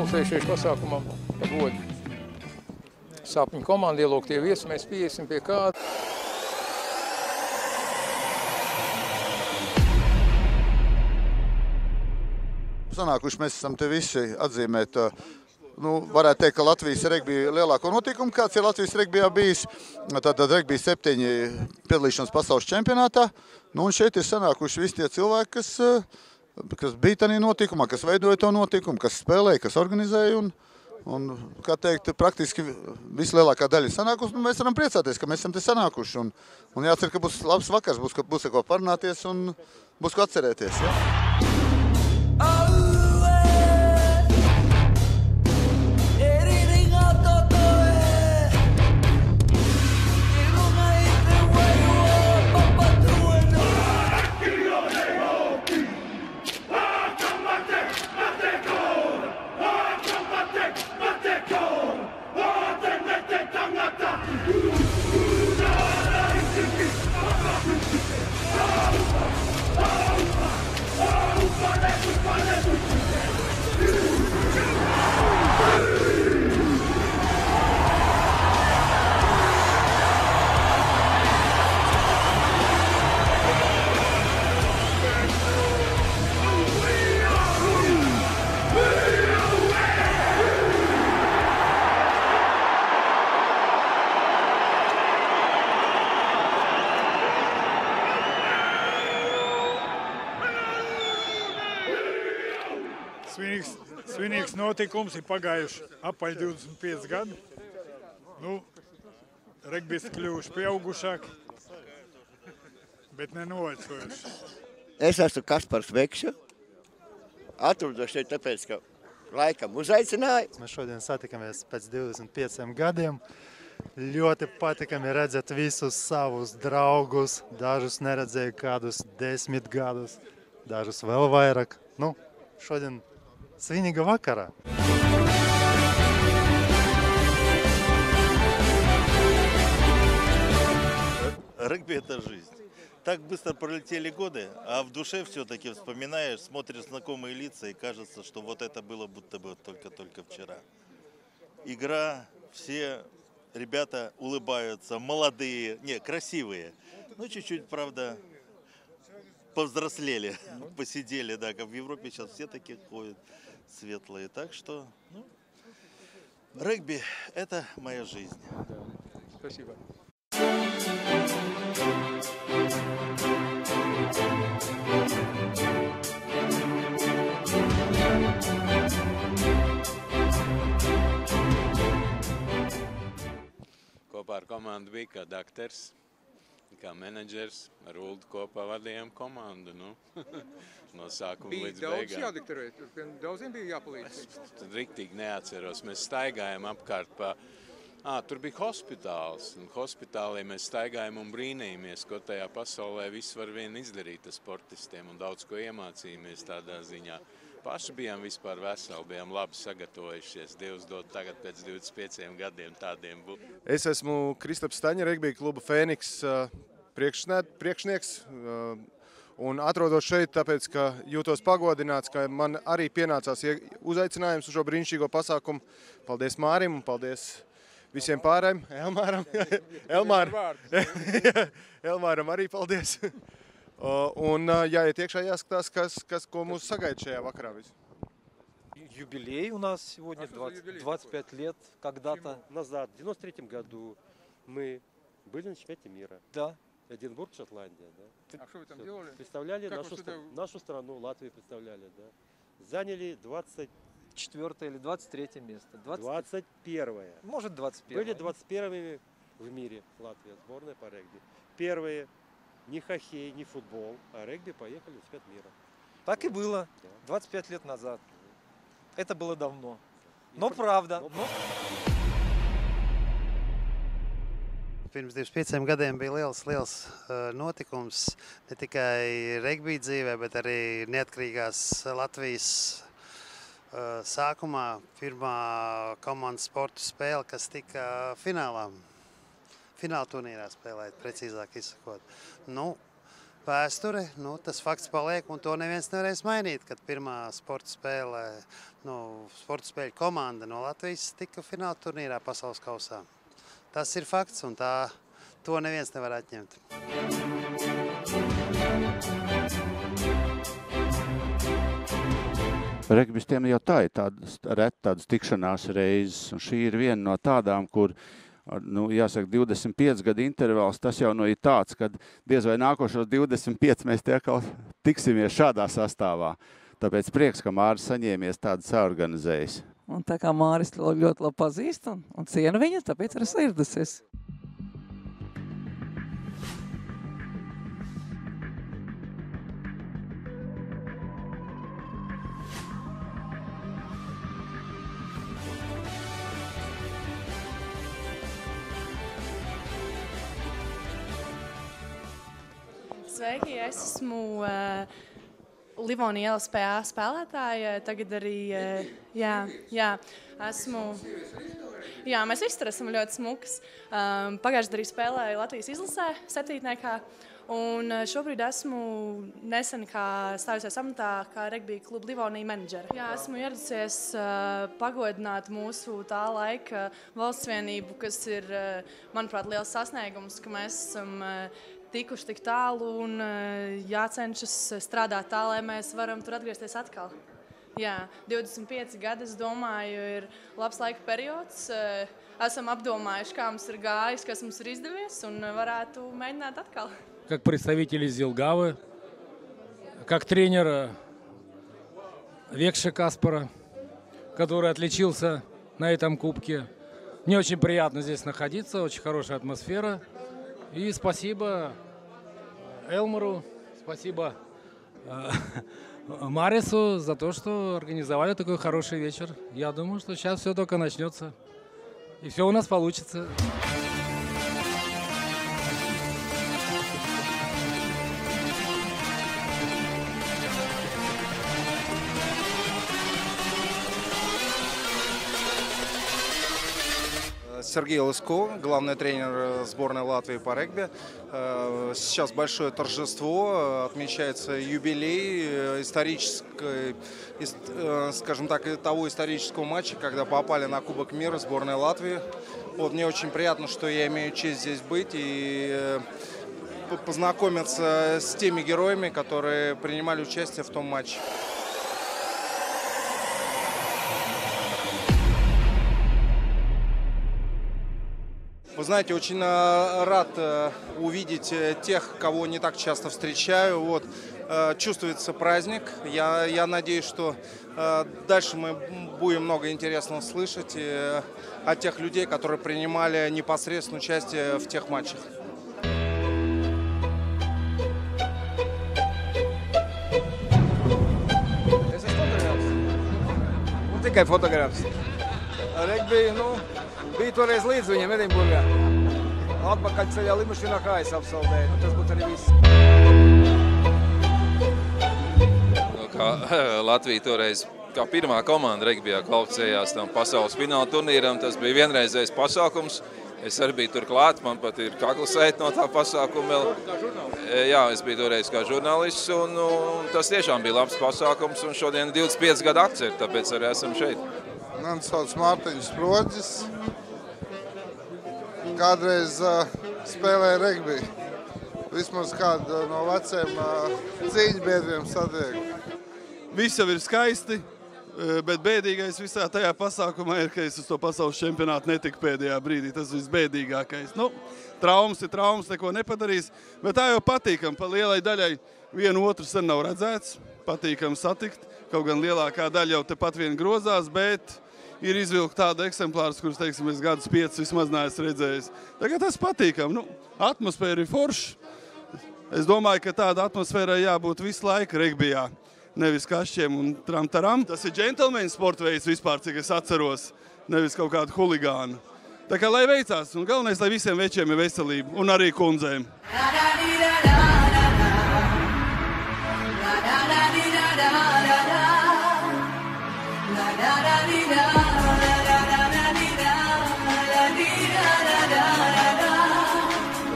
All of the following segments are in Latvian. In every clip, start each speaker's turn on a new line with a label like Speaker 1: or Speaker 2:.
Speaker 1: pulcējušies pasākumam par godu. Sapņu komanda ielūgtie viesi, mēs pieiesim pie kāda.
Speaker 2: Sanākuši mēs esam te visi atzīmēt, varētu teikt, ka Latvijas regbija lielāko notikumu, kāds ir Latvijas regbijā bijis. Tātad regbija 7 piedalīšanas pasaules čempionātā. Un šeit ir sanākuši visi tie cilvēki, kas bija tādā notikumā, kas veidoja to notikumu, kas spēlēja, kas organizēja. Un kā teikt, praktiski vislielākā daļa ir sanākusi. Mēs varam priecāties, ka mēs esam te sanākuši. Un jācer, ka būs labs vakars, būs ar ko parunāties un būs ko atcerēties. Ja?
Speaker 3: Svinīgs notikums, ir pagājuši apaļ 25 gadi. Regbis kļuvuši pieaugušāki, bet nenovecojuši.
Speaker 4: Es esmu Kaspars Vekša. Atrodos šeit tāpēc, ka laikam uzaicināja.
Speaker 5: Mēs šodien satikamies pēc 25 gadiem. Ļoti patikami redzēt visus savus draugus. Dažus neredzēju kādus 10 gadus, dažus vēl vairāk. Šodien svinīga vakarā.
Speaker 6: Регби – это жизнь. Так быстро пролетели годы, а в душе все-таки вспоминаешь, смотришь знакомые лица и кажется, что вот это было будто бы только-только вчера. Игра, все ребята улыбаются, молодые, красивые. Чуть-чуть, правда, повзрослели, посидели, да, как в Европе сейчас все такие ходят светлые. Так что, регби – это моя жизнь.
Speaker 1: Спасибо.
Speaker 7: Kopā ar komandu bija kā dakters, kā menedžers, ar Uldu kopā vadījām komandu, no sākuma līdz beigām.
Speaker 1: Bija daudz jādiktorēt, daudziem bija jāpalīdz.
Speaker 7: Tad riktīgi neatceros, mēs staigājām apkārt pa, tur bija hospitāls, un hospitālī mēs staigājām un brīnījāmies, ko tajā pasaulē viss var vien izdarīt ar sportistiem, un daudz ko iemācījāmies tādā ziņā. Paši bijām vispār veseli, bijām labi sagatavojušies. Dievs dod tagad pēc 25 gadiem tādiem būt.
Speaker 8: Es esmu Kristaps Staņa, regbija kluba Fēniks priekšnieks. Un atrodos šeit, tāpēc, ka jūtos pagodināts, ka man arī pienācās uzaicinājums uz šo brīnišķīgo pasākumu. Paldies Mārim un paldies visiem pārējiem. Elmāram arī paldies. Un jāiet iekšā, jāskatās, ko mūs сagaida šajā vakarā.
Speaker 9: Юбилей у нас сегодня, 25 лет когда-то назад, в 93 году мы были на чемпионате мира. Да. Эдинбург, Шотландия. Да.
Speaker 1: А что вы там делали?
Speaker 9: Представляли нашу страну, Латвию представляли. Да. Заняли 24 или 23 место. 21-е. Может, 21-е. Были 21-ми в мире Латвия, сборная по регби. Первые. Ни хоккей, ни футбол, а регби поехали на чемпионат мира. Так и было, 25 лет назад. Это было давно. Но правда.
Speaker 5: Pirms 25 gadiem bija liels notikums ne tikai regbija dzīvē, bet arī neatkarīgās Latvijas sākumā pirmā komandas sporta spēle, kas tika finālā turnīrā spēlēt, precīzāk izsakot.
Speaker 10: vēsture, tas fakts paliek, un to neviens nevarēs mainīt, kad pirmā sporta spēļu komanda no Latvijas tika fināla turnīrā pasaules kausā. Tas ir fakts, un to neviens nevar atņemt.
Speaker 11: Regbistiem jau tā ir tādas tikšanās reizes, un šī ir viena no tādām, kur, jāsaka, 25 gadu intervāls, tas jau ir tāds, kad diez vai nākošos 25 mēs tiekal tiksimies šādā sastāvā. Tāpēc prieks, ka Māris saņēmies tādu saorganizējis.
Speaker 12: Un tā kā Māris ļoti labi pazīst un cienu viņu, tāpēc arī sirdusies.
Speaker 13: Sveiki, es esmu Livonija LSPA spēlētāja, tagad arī, esmu, mēs visi esam ļoti smukas. Pagājušajā arī spēlēju Latvijas izlasē, septītniekā, un šobrīd esmu nesen stājusies amatā kā regbija kluba Livonija menedžere. Esmu ieradusies pagodināt mūsu tā laika valstsvienību, kas ir, manuprāt, liels sasniegums, ka mēs esam tikuši tik tālu un jācenšas strādāt tā, lai mēs varam tur atgriezties atkal. 25 gadi, es domāju, ir labs laika periods. Esam apdomājuši, kā mums ir gājis, kas mums ir izdevies, un varētu mēģināt atkal.
Speaker 14: Как представитель из Елгавы, как тренер Векша Каспара, который отличился на этом кубке. Мне очень приятно здесь находиться, очень хорошая атмосфера. И спасибо Элмару, спасибо Марису за то, что организовали такой хороший вечер. Я думаю, что сейчас все только начнется. И все у нас получится.
Speaker 15: Сергей Лыско, главный тренер сборной Латвии по регби. Сейчас большое торжество, отмечается юбилей исторической, скажем так, того исторического матча, когда попали на Кубок мира сборной Латвии. Мне очень приятно, что я имею честь здесь быть и познакомиться с теми героями, которые принимали участие в том матче. Вы знаете, очень рад увидеть тех, кого не так часто встречаю. Чувствуется праздник. Я надеюсь, что дальше мы будем много интересного слышать от тех людей, которые принимали непосредственное участие в тех матчах.
Speaker 16: Es esmu fotogrāfs. Un tikai fotogrāfs. Regbiju, bija toreiz līdz viņam Edinburgā. Atpakaļ ceļā limušīnā kājas absolvēja. Tas būtu arī viss.
Speaker 17: Kā Latvija toreiz kā pirmā komanda regbijā kvalificējās tam pasaules fināla turnīram, tas bija vienreizējs pasākums. Es arī biju tur klāt, man pat ir kaklasēt no tā pasākuma vēl. Jā, es biju toreiz kā žurnālists, un tas tiešām bija labs pasākums, un šodien 25 gadu akceri, tāpēc arī esam šeit.
Speaker 18: Man sauc Mārtiņš Sproģis. Kādreiz spēlēja regbiju. Vismaz kādu no veciem cīņbiedriem satiek.
Speaker 19: Viss jau ir skaisti, bet bēdīgais visā tajā pasākumā ir, ka es uz to pasaules čempionātu netiku pēdējā brīdī. Tas visbēdīgākais. Traumas ir traumas, neko nepadarīs, bet tā jau patīkam. Pa lielai daļai vienu otru sen nav redzēts, patīkam satikt. Kaut gan lielākā daļa jau tepat vien grozās, bet ir izvilkt tādu eksemplārus, kurus, teiksim, es gadus 5 vismaz neesmu redzējis. Tagad tas patīkam. Atmosfēra ir forša. Es domāju, ka tāda atmosfēra jābūt visu laiku regbijā. Nevis kašķiem un tram-taram. Tas ir džentelmeņu sporta veids vispār, cik es atceros. Nevis kaut kādu huligānu. Tā kā lai veicās. Un galvenais, lai visiem večiem ir veselība. Un arī kundzēm.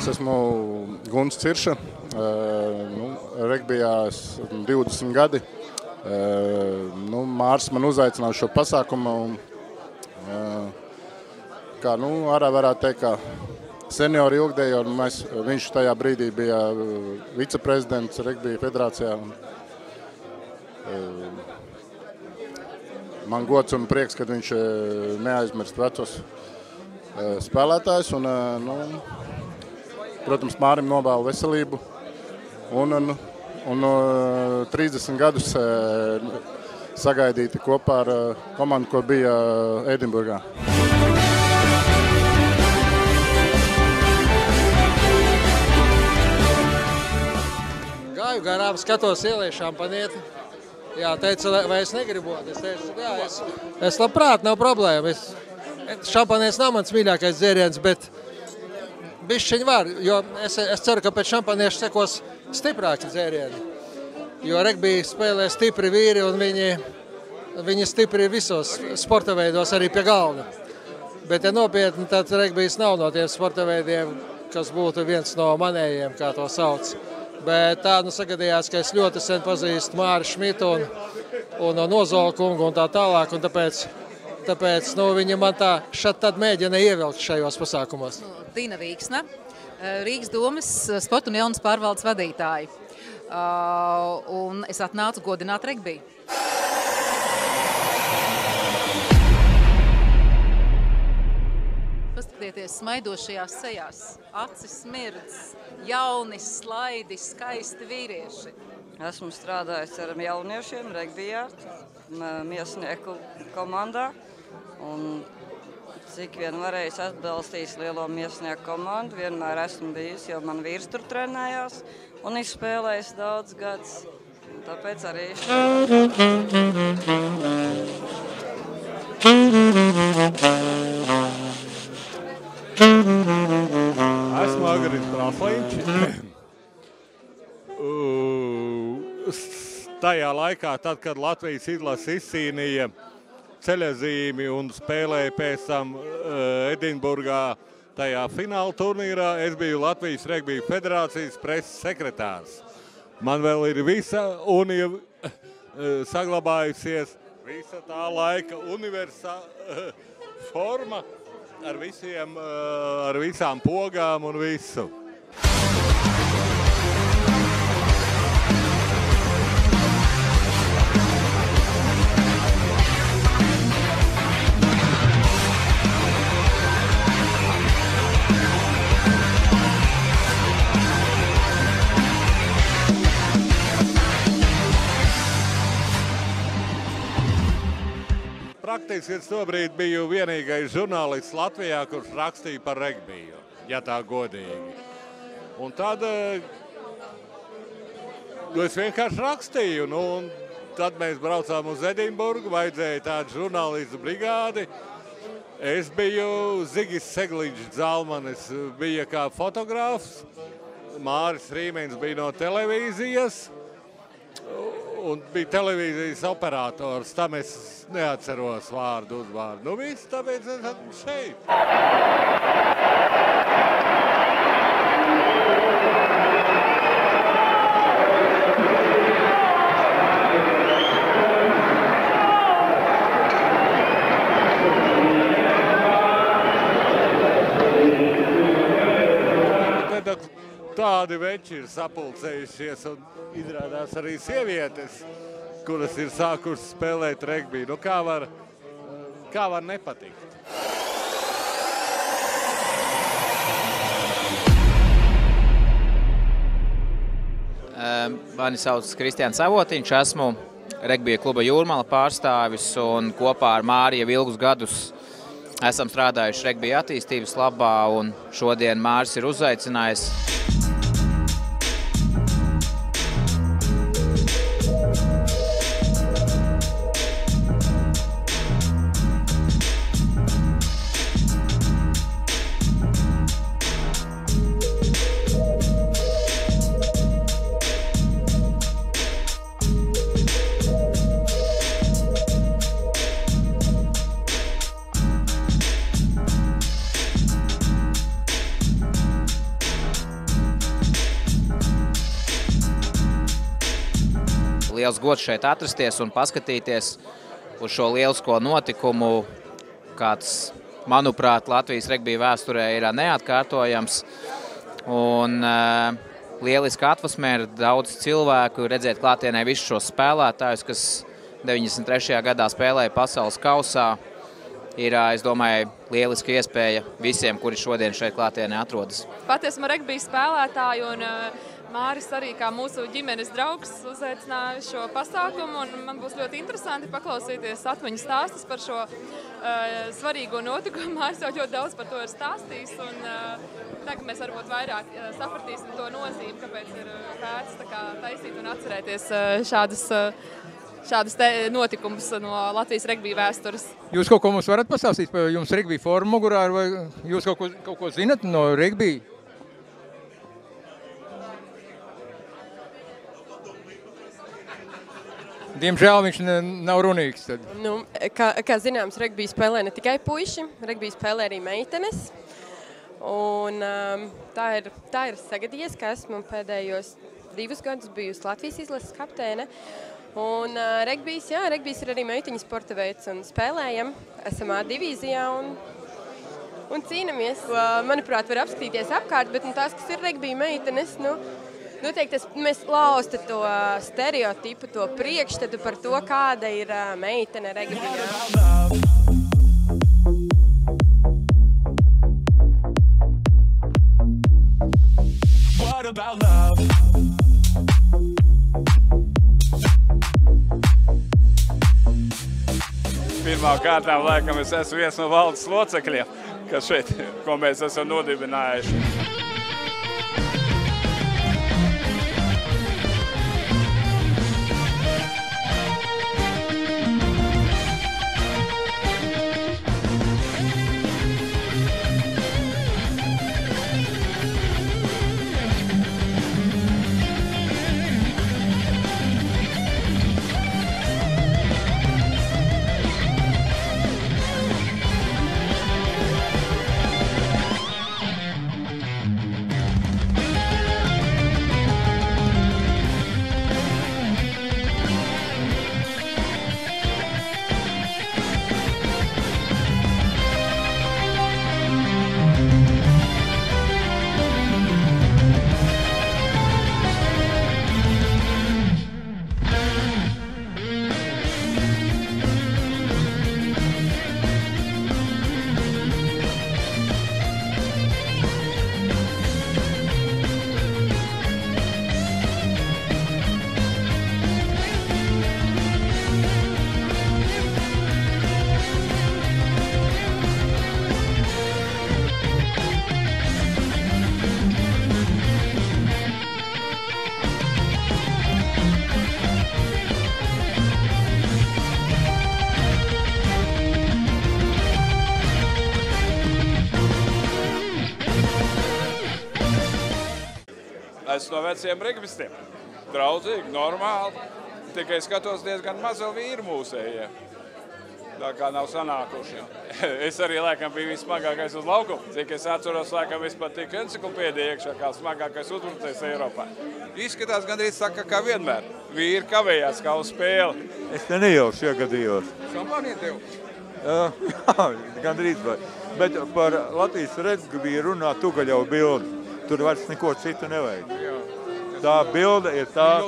Speaker 8: Es esmu Gunts Cirša. Regbijā esmu 20 gadi. Mārs man uzaicināja šo pasākumu. Arī varētu teikt, ka seniori ilgdējo, viņš tajā brīdī bija viceprezidents Regbija federācijā. Man gods un prieks, ka viņš neaizmirst vecos spēlētājus. Protams, Mārim novēlu veselību un 30 gadus sagaidīti kopā ar komandu, ko bija Edinburgā.
Speaker 20: Gāju garām, skatos ielēju šampanieti. Jā, teica, vai es negribu. Es teicu, jā, es labprāt, nav problēma. Šampanietis nav mans mīļākais dzēriens, bet bišķiņ var, jo es ceru, ka pēc šampanieša sekos stiprāki dzērieni. Jo regbija spēlē stipri vīri un viņi stipri visos sporta veidos, arī pie galda. Bet, ja nopietni, tad regbijs nav no tiem sporta veidiem, kas būtu viens no manējiem, kā to sauc. Bet tā sagadījās, ka es ļoti sen pazīstu Māri Šmitu un Ozolu kungu un tā tālāk, un tāpēc viņi man tā šad tad mēģina ievilkt šajos pasākumos.
Speaker 21: Dina Vīksna, Rīgas domes sporta un jaunas pārvaldes vadītāji. Un es atnācu godināt regbiju. Paskatieties smaidošajās sejās, acis smirdz, jauni, slaidi, skaisti vīrieši.
Speaker 22: Esmu strādājis ar jauniešiem regbijā, miesnieku komandā. Un cik vien varējis atbalstījis lielo miesnieku komandu, vienmēr esmu bijis, jo man vīrs tur trenējās un izspēlējis daudz gadus. Tāpēc arī
Speaker 23: Esmu Agaris Brāslīņš. Tajā laikā, tad, kad Latvijas izlase izcīnīja ceļazīmi un spēlēja pēc tam Edinburgā tajā fināla turnīrā, es biju Latvijas Regbija federācijas preses sekretārs. Man vēl ir visa saglabājusies visa tā laika universāla forma ar visām pogām un visu. Praktiski es tobrīd biju vienīgais žurnālists Latvijā, kurš rakstīja par regbiju, ja tā godīgi. Un tad es vienkārši rakstīju, un tad mēs braucām uz Edinburgu, vajadzēja tādu žurnālistu brigādi. Es biju Zigis Segliņš Zalmanis, bija kā fotogrāfs, Māris Rīmenis bija no televīzijas, un bija televīzijas operators, tam es neatceros vārdu uzvārdu. Nu viss, tāpēc es esmu šeit. Tādi veči ir sapulcējušies un izrādās arī sievietes, kuras ir sākušas spēlēt regbiju. Nu, kā var nepatikt?
Speaker 24: Mani sauc Kristiāns Avotiņš, esmu regbija kluba Jūrmala pārstāvis un kopā ar Māri jau ilgus gadus esam strādājuši regbija attīstības labā un šodien Māris ir uzaicinājis. liels gods šeit atrasties un paskatīties uz šo lielisko notikumu, kāds, manuprāt, Latvijas regbija vēsturē ir neatkārtojams. Un lieliska atmosfēra, daudz cilvēku, redzēt klātienē visus šos spēlētājus, kas 93. gadā spēlēja pasaules kausā, ir, es domāju, lieliska iespēja visiem, kuri šodien šeit klātienē atrodas.
Speaker 2: Pat esmu regbija spēlētāji un Māris arī kā mūsu ģimenes draugs uzaicināja šo pasākumu, un man būs ļoti interesanti paklausīties atmiņu stāstus par šo svarīgo notikumu. Māris jau ļoti daudz par to ir stāstījis, un tagad mēs varbūt vairāk sapratīsim to nozīmi, kāpēc ir vērts taisīt un atcerēties šādus notikumus no Latvijas regbija vēstures.
Speaker 1: Jūs kaut ko mums varat pastāstīt par jums regbija formu mugurā, vai jūs kaut ko zinat no regbija? Diemžēl viņš nav runīgs. Tad.
Speaker 3: Kā zināms, regbija spēlē ne tikai puiši, regbija spēlē arī meitenes. Un, tā ir sagadījies, ka esmu pēdējos 2 gadus bijusi Latvijas izlases kapteine. Un regbijs ir arī meitiņu sporta veids un spēlējam. Esam A divīzijā un cīnamies. Manuprāt, var apskatīties apkārt, bet tās, kas ir regbija meitenes, noteikti mēs lausta to stereotipu, to priekšstatu par to, kāda ir meitene regbijā.
Speaker 4: What about love? Pirmā kārtām, laikam, es esmu viens no valdes locekļiem, kas šeit, ko mēs esam nodibinājuši. Esmu no veciem regbistiem. Draudzīgi, normāli. Tikai skatos diezgan mazo vīru mūsējie. Tā kā nav sanākuši. Es arī, laikam, biju vismagākais uz laukumu. Cik es atceros, laikam, vispār tika enciklopēdija iekšā kā smagākais uzbrucējs Eiropā. Izskatās gandrīz saka, kā vienmēr. Vīri kavējās kā uz spēli.
Speaker 6: Es te nejauši iegadījos.
Speaker 1: Šampānie tev?
Speaker 6: Jā, gandrīz vai. Bet par Latvijas regbiju runā Tugaļau bildi. Tur vairs neko citu nevajag. Tā bilde ir tā,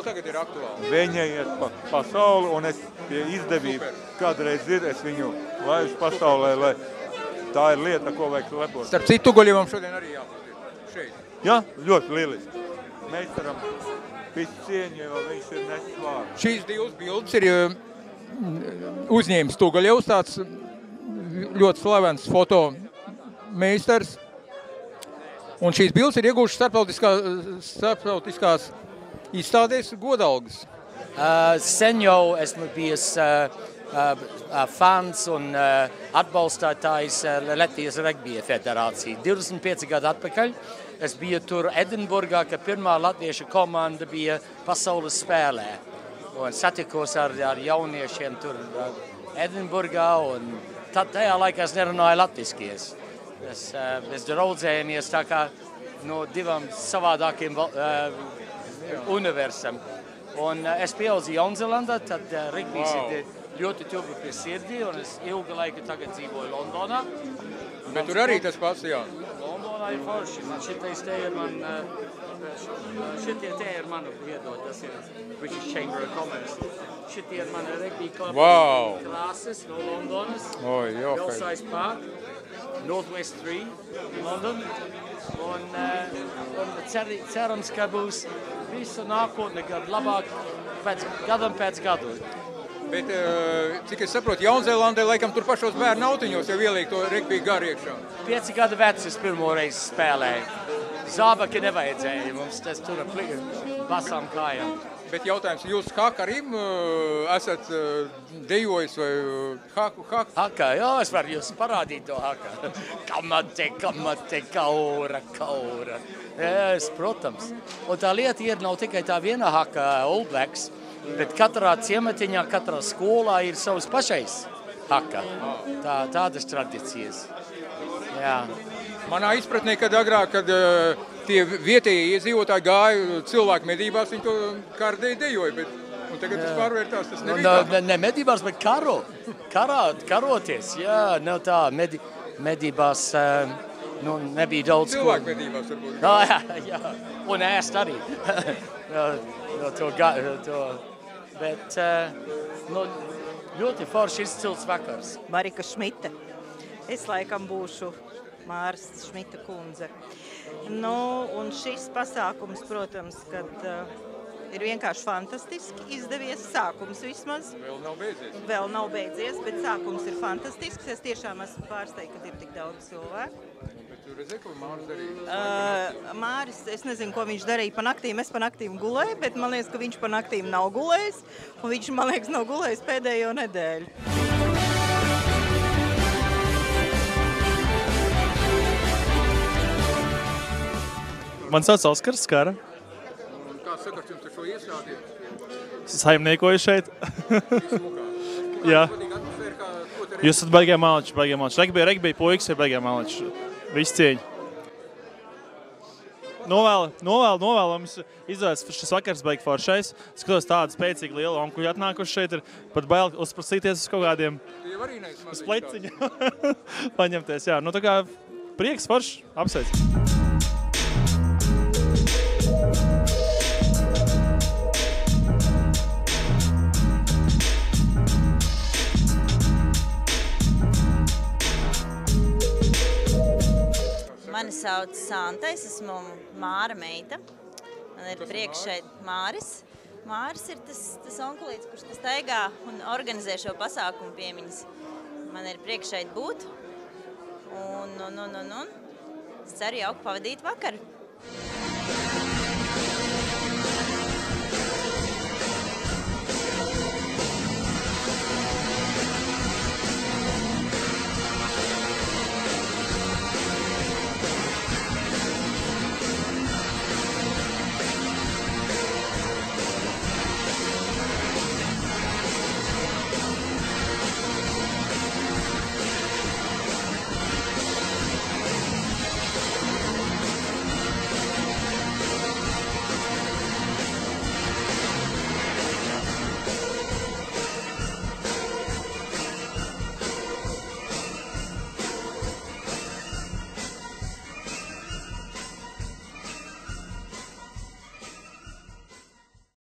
Speaker 6: viņa iet pa pasauli, un es pie izdevību kādreiz es viņu laižu pasaulē, lai tā ir lieta, ko vajag lepot.
Speaker 1: Starp citu, Tugaļevam šodien arī jābūt šeit.
Speaker 6: Jā, ļoti lieliski. Meistaram visu cieņu, jo viņš ir nesis vārdu.
Speaker 1: Šīs 2 bildes ir uzņēmis Tugaļevs, tāds ļoti slavens fotomeistars. Un šīs bildes ir iegūšas starptautiskās izstādēs godalgas.
Speaker 25: Sen jau esmu bijis fans un atbalstātājs Latvijas regbija federācija. 25 gadu atpakaļ es biju tur Edinburgā, ka pirmā latviešu komanda bija pasaules spēlē. Un satikos ar jauniešiem tur Edinburgā, un tajā laikā es nerunāju latviskies. Mēs draudzējamies tā kā no 2 savādākiem universam. Un es pieaugu Jaunzēlandā, tad regbijs ir ļoti tuvu pie sirdī, un es ilgu laiku tagad dzīvoju Londonā.
Speaker 1: Bet tur arī tas pats, jā.
Speaker 25: Londonā ir forši. Šitais te ir man, šitie te ir manu piedod, tas ir British Chamber of Commerce. Šitie ir mani regbija klubi krāses no Londonas. Belsize Park, Northwest 3, London. Un cerams, ka būs visu nākotne gadu labāk gadam pēc gadu.
Speaker 1: Bet, cik es saprotu, Jaunzēlandē laikam tur pašos bērnu autiņos jau ieliek to regbiju garu iekšā.
Speaker 25: 5 gadu vecs es pirmo reizi spēlēju. Zābaki nevajadzēja, mums tas tur basām kājām.
Speaker 1: Bet jautājums, jūs hakarim esat dejojis vai haku?
Speaker 25: Haka, jā, es varu jūs parādīt to haka. Kamate, kaura. Es, protams. Un tā lieta ir nav tikai tā viena haka All Blacks, bet katrā ciematiņā, katrā skolā ir savs pašais haka. Tādas tradīcijas. Jā.
Speaker 1: Manā izpratnē, kad agrāk, kad tie vietējie iedzīvotāji gāja cilvēku medībās, viņi to kārdēji dejoja, bet tagad tas pārvērtās, tas nebija tā.
Speaker 25: Ne medībās, bet karoties, jā, nav tā, medībās nebija daudz.
Speaker 1: Cilvēku medībās varbūt.
Speaker 25: Jā, un ēst arī. Bet ļoti forši izcils vakars.
Speaker 5: Marika Šmita. Es laikam būšu Māras Šmita kundze. Un šis pasākums, protams, kad ir vienkārši fantastiski izdevies. Sākums vismaz.
Speaker 1: Vēl nav
Speaker 5: beidzies, bet sākums ir fantastisks. Es tiešām esmu pārsteigta, kad ir tik daudz cilvēku.
Speaker 1: Bet tu redzēji, ko Māris darīja?
Speaker 5: Māris, es nezinu, ko viņš darīja pa naktīm. Es pa naktīm gulēju, bet man liekas, ka viņš pa naktīm nav gulējis. Un viņš, man liekas, nav gulējis pēdējo nedēļu.
Speaker 7: Man sauc Oskars Skara.
Speaker 1: Kā sakars jums ar šo iesādiet?
Speaker 7: Saimniekoju šeit. Jā. Jūs esat baigā māliči. Regbija puikas ir baigā māliči. Viss cieņi. Novēlu mums izvēles šis vakars baigi foršais. Skatos tādu spēcīgu lielu onkuļu atnākuši šeit. Ir pat bail uzprasīties uz kaut kādiem uz pleciņu. Paņemties, jā. Tā kā prieks foršs, apsveic.
Speaker 5: Mani sauc Santa, es esmu Māra meita. Man ir prieks šeit Māris. Māris ir tas onkulīts, kurš staigā un organizē šo pasākumu piemiņas. Man ir prieks šeit būt. Un es ceru jauku pavadīt vakaru.